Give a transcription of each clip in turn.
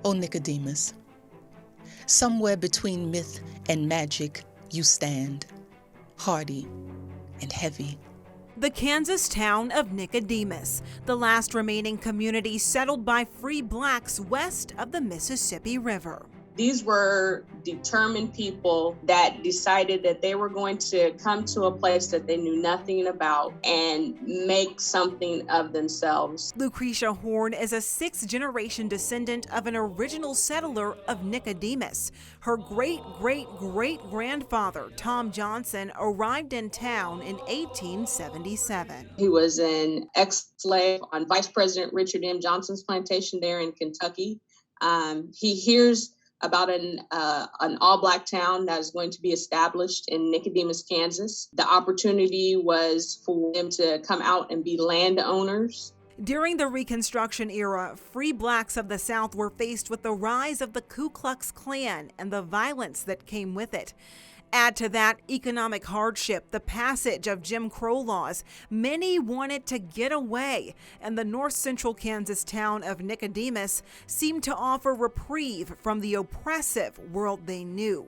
O Nicodemus, somewhere between myth and magic you stand, hardy and heavy. The Kansas town of Nicodemus, the last remaining community settled by free blacks west of the Mississippi River. These were determined people that decided that they were going to come to a place that they knew nothing about and make something of themselves. Lucretia Horn is a sixth-generation descendant of an original settler of Nicodemus. Her great-great-great-grandfather, Tom Johnson, arrived in town in 1877. He was an ex-slave on Vice President Richard M. Johnson's plantation there in Kentucky. He hears about an all-black town that is going to be established in Nicodemus, Kansas. The opportunity was for them to come out and be landowners. During the Reconstruction era, free blacks of the South were faced with the rise of the Ku Klux Klan and the violence that came with it. Add to that economic hardship, the passage of Jim Crow laws. Many wanted to get away, and the north-central Kansas town of Nicodemus seemed to offer reprieve from the oppressive world they knew.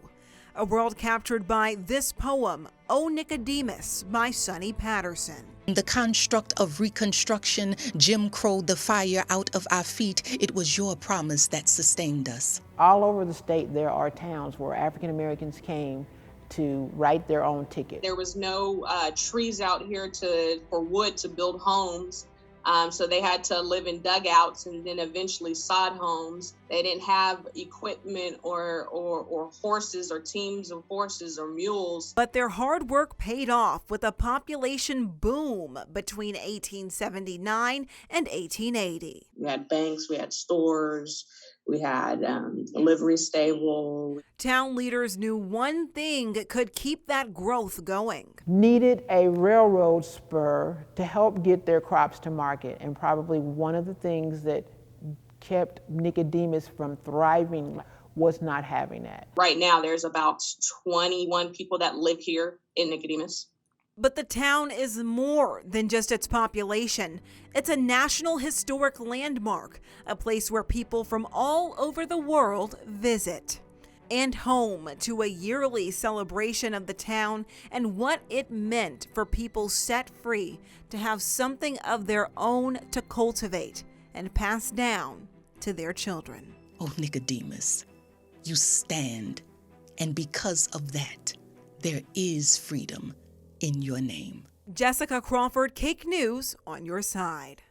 A world captured by this poem, O Nicodemus, by Sonny Patterson. The construct of Reconstruction, Jim Crow, the fire out of our feet, it was your promise that sustained us. All over the state there are towns where African Americans came to write their own ticket. There was no trees out here for wood to build homes, so they had to live in dugouts and then eventually sod homes. They didn't have equipment or horses or teams of horses or mules. But their hard work paid off with a population boom between 1879 and 1880. We had banks, we had stores, we had a livery stable. Town leaders knew one thing could keep that growth going. Needed a railroad spur to help get their crops to market, and probably one of the things that kept Nicodemus from thriving was not having that. Right now there's about 21 people that live here in Nicodemus. But the town is more than just its population. It's a national historic landmark, a place where people from all over the world visit. And home to a yearly celebration of the town and what it meant for people set free to have something of their own to cultivate and pass down to their children. O Nicodemus, you stand, and because of that, there is freedom in your name. Jessica Crawford, Cake News, on your side.